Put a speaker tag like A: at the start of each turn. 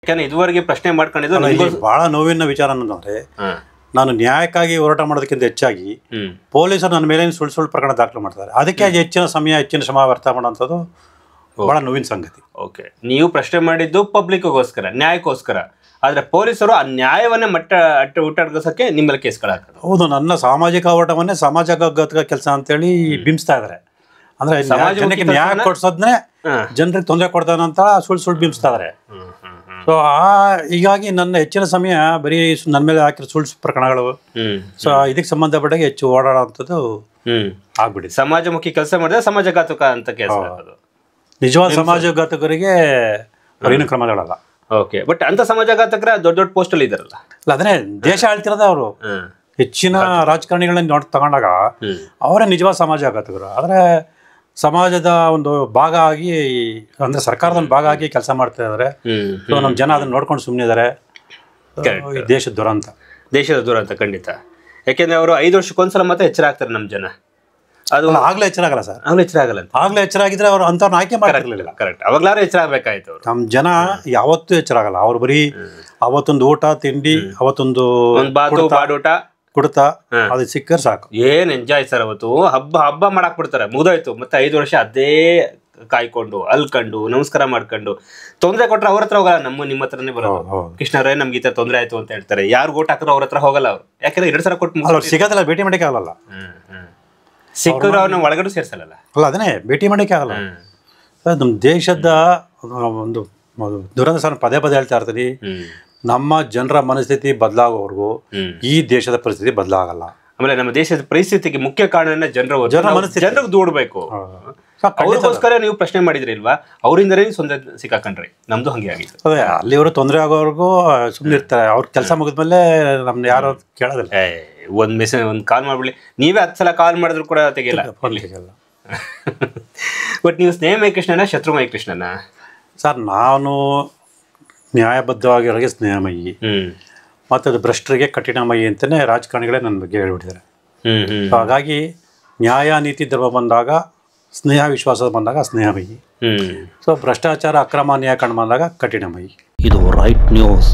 A: ಯಾಕಂದ್ರೆ ಇದುವರೆಗೆ ಪ್ರಶ್ನೆ ಮಾಡ್ಕೊಂಡಿದ್ದು
B: ಬಹಳ ನೋವಿನ ವಿಚಾರ ಅನ್ನೋದಂದ್ರೆ ನಾನು ನ್ಯಾಯಕ್ಕಾಗಿ ಹೋರಾಟ ಮಾಡೋದಕ್ಕಿಂತ ಹೆಚ್ಚಾಗಿ ಪೊಲೀಸರು ನನ್ನ ಮೇಲೆ ಸುಳ್ಳು ಪ್ರಕರಣ ದಾಖಲು ಮಾಡ್ತಾರೆ. ಅದಕ್ಕೆ ಹೆಚ್ಚಿನ ಸಮಯ ಹೆಚ್ಚಿನ ಶ್ರಮ ವ್ಯರ್ಥ ಮಾಡೋಂಥದ್ದು ಬಹಳ ನೋವಿನ ಸಂಗತಿ.
A: ಓಕೆ, ನೀವು ಪ್ರಶ್ನೆ ಮಾಡಿದ್ದು ಪಬ್ಲಿಕ್ಗೋಸ್ಕರ, ನ್ಯಾಯಕ್ಕೋಸ್ಕರ. ಆದ್ರೆ ಪೊಲೀಸರು ಆ ನ್ಯಾಯವನ್ನೇ ಹುಟ್ಟಡಗಿಸೋಕೆ ನಿಮ್ಮಲ್ಲಿ ಕೇಸ್ಗಳು ಹಾಕೋದು.
B: ಹೌದು, ನನ್ನ ಸಾಮಾಜಿಕ ಹೋರಾಟವನ್ನೇ ಸಮಾಜಘಾತಕ ಕೆಲಸ ಅಂತೇಳಿ ಬಿಂಬಿಸ್ತಾ ಇದಾರೆ. ಅಂದ್ರೆ ಜನಕ್ಕೆ ನ್ಯಾಯ ಕೊಡ್ಸೋದನ್ನೇ ಜನರಿಗೆ ತೊಂದರೆ ಕೊಡ್ತಾನಂತ ಸುಳ್ಳು ಬಿಂಬಿಸ್ತಾ ಇದಾರೆ. ಸೊ ಹೀಗಾಗಿ ನನ್ನ ಹೆಚ್ಚಿನ ಸಮಯ ಬರೀ ನನ್ನ ಮೇಲೆ ಹಾಕಿರೋ ಸುಳ್ಳು ಪ್ರಕರಣಗಳು, ಸೊ ಇದಕ್ಕೆ ಸಂಬಂಧಪಟ್ಟಾಗ ಹೆಚ್ಚು ಓಡಾಡೋಂಥದ್ದು ಆಗ್ಬಿಡಿ.
A: ಸಮಾಜಮುಖಿ ಕೆಲಸ ಮಾಡಿದ್ರೆ ಸಮಾಜಘಾತಕ ಅಂತ ಕೆಲಸ.
B: ನಿಜವಾದ ಸಮಾಜಘಾತಕರಿಗೆ ಪರಿಣಾಮ ಕ್ರಮಗಳಲ್ಲ.
A: ಓಕೆ, ಬಟ್ ಅಂತ ಸಮಾಜಘಾತಕರ ದೊಡ್ಡ ದೊಡ್ಡ ಪೋಸ್ಟ್ ಅಲ್ಲಿ ಇದಾರಲ್ಲ.
B: ಅಲ್ಲ, ಅದನ್ನೇ ದೇಶ ಆಳ್ತಿರೋದ ಅವರು. ಹೆಚ್ಚಿನ ರಾಜಕಾರಣಿಗಳನ್ನ ನೋಡ್ತಗೊಂಡಾಗ ಅವರೇ ನಿಜವಾದ ಸಮಾಜಘಾತಕರು. ಆದರೆ ಸಮಾಜದ ಒಂದು ಭಾಗ ಆಗಿ, ಅಂದ್ರೆ ಸರ್ಕಾರದ ಒಂದು ಭಾಗ ಆಗಿ ಕೆಲಸ ಮಾಡ್ತಾ ಇದಾರೆ. ಸೊ ನಮ್ಮ ಜನ ಅದನ್ನ ನೋಡ್ಕೊಂಡು ಸುಮ್ಮನೆ ಇದಾರೆ. ದೇಶದ ದುರಂತ
A: ಖಂಡಿತ. ಯಾಕೆಂದ್ರೆ ಅವರು 5 ವರ್ಷಕ್ಕೊಂದ್ಸಲ ಮತ್ತೆ ಎಚ್ಚರ ಆಗ್ತಾರೆ ನಮ್ಮ ಜನ.
B: ಅದು ಆಗ್ಲೇ ಎಚ್ಚರ ಆಗಲ್ಲ ಸರ್. ಆಗ್ಲೇ ಎಚ್ಚರ ಆಗಿದ್ರೆ ಅವ್ರು ಅಂಥವ್ರನ್ನ ಆಯ್ಕೆ ಮಾಡಿರ್ಲಿಲ್ಲ.
A: ಕರೆಕ್ಟ್, ಅವಾಗ್ಲಾರು ಎಚ್ಚರ ಆಗ್ಬೇಕಾಯ್ತು.
B: ನಮ್ಮ ಜನ ಯಾವತ್ತೂ ಎಚ್ಚರ ಆಗಲ್ಲ. ಅವ್ರು ಬರೀ ಅವತ್ತೊಂದು ಊಟ ತಿಂಡಿ, ಅವತ್ತೊಂದು
A: ಬಾಡೂಟ
B: ಕುಡ್ತಾ ಅದು ಸಿಕ್ಕರೆ ಸಾಕು.
A: ಏನ್ ಎಂಜಾಯ್ ಸರ್. ಅವತ್ತು ಹಬ್ಬ ಮಾಡಾಕ್ ಬಿಡ್ತಾರೆ, ಮುಗ್ದೋಯ್ತು. ಮತ್ತೆ 5 ವರ್ಷ ಅದೇ ಕಾಯ್ಕೊಂಡು ಅಲ್ಕೊಂಡು ನಮಸ್ಕಾರ ಮಾಡ್ಕೊಂಡು ತೊಂದರೆ ಕೊಟ್ರೆ ಅವ್ರ ಹತ್ರ ಹೋಗಲ್ಲ. ನಿಮ್ಮ ಹತ್ರನೇ ಬರೋದು. ಕೃಷ್ಣರೇ ನಮ್ಗೆ ಈ ತರ ತೊಂದರೆ ಆಯ್ತು ಅಂತ ಹೇಳ್ತಾರೆ. ಯಾರು ಓಟ್ ಹಾಕಿದ್ರು ಅವ್ರ ಹತ್ರ ಹೋಗಲ್ಲ ಅವ್ರು. ಯಾಕಂದ್ರೆ 2 ಸಲ ಕೊಟ್ಟು
B: ಸಿಗೋದಿಲ್ಲ, ಭೇಟಿ ಮಾಡಕ್ಕೆ ಆಗಲ್ಲ.
A: ಸಿಕ್ಕರು ಅವ್ರನ್ನ ಒಳಗಡೆ ಸೇರ್ಸಲ್ಲ.
B: ಅಲ್ಲ, ಅದನ್ನೇ ಭೇಟಿ ಮಾಡಕ್ಕೆ ಆಗಲ್ಲ. ನಮ್ಮ ದೇಶದ ಒಂದು ದುರಂತ ಪದೇ ಹೇಳ್ತಾ ಇರ್ತೀನಿ. ನಮ್ಮ ಜನರ ಮನಸ್ಥಿತಿ ಬದಲಾಗೋವರೆಗೂ ಈ ದೇಶದ ಪರಿಸ್ಥಿತಿ ಬದಲಾಗಲ್ಲ.
A: ಆಮೇಲೆ ನಮ್ಮ ದೇಶದ ಪರಿಸ್ಥಿತಿಗೆ ಮುಖ್ಯ ಕಾರಣ ಜನರಿಗೆ ದೂಡಬೇಕು. ಅವ್ರಿಗೋಸ್ಕರ ನೀವು ಪ್ರಶ್ನೆ ಮಾಡಿದ್ರಿ ಇಲ್ವಾ? ಅವರಿಂದಲೇ ತೊಂದರೆ ಸಿಕ್ಕಾಕೊಂಡ್ರಿ. ನಮ್ದು ಹಂಗೆ ಆಗಿತ್ತು.
B: ಅದೇ, ಅಲ್ಲಿವರು ತೊಂದರೆ ಆಗೋವರೆಗೂ ಸುಮ್ಮನೆ ಇರ್ತಾರೆ. ಅವ್ರ ಕೆಲಸ ಮುಗಿದ್ಮೇಲೆ ನಮ್ನ ಯಾರು ಕೇಳೋದಿಲ್ಲ.
A: ಒಂದು ಕಾಲ್ ಮಾಡ್ಬಿಡ್ಲಿ, ನೀವೇ 10 ಸಲ ಕಾಲ್ ಮಾಡಿದ್ರು ಕೂಡ ತೆಗಿಲ್ಲ. ಬಟ್ ನೀವು ಸ್ನೇಹಮಯ ಕೃಷ್ಣನ ಶತ್ರುಮಯ ಕೃಷ್ಣನ?
B: ಸರ್, ನಾನು ನ್ಯಾಯಬದ್ಧವಾಗಿರೋರಿಗೆ ಸ್ನೇಹಮಯಿ, ಮತ್ತು ಅದು ಭ್ರಷ್ಟರಿಗೆ ಕಠಿಣಮಯಿ ಅಂತಲೇ ರಾಜಕಾರಣಿಗಳೇ ನನ್ನ ಬಗ್ಗೆ ಹೇಳ್ಬಿಟ್ಟಿದ್ದಾರೆ. ಹಾಗಾಗಿ ನ್ಯಾಯ ನೀತಿ ಧರ್ಮ ಬಂದಾಗ, ಸ್ನೇಹ ವಿಶ್ವಾಸ ಬಂದಾಗ ಸ್ನೇಹಮಯಿ. ಸೊ ಭ್ರಷ್ಟಾಚಾರ ಅಕ್ರಮ ನ್ಯಾಯ ಕಂಡು ಬಂದಾಗ ಕಠಿಣಮಯಿ.
C: ಇದು ರೈಟ್ ನ್ಯೂಸ್.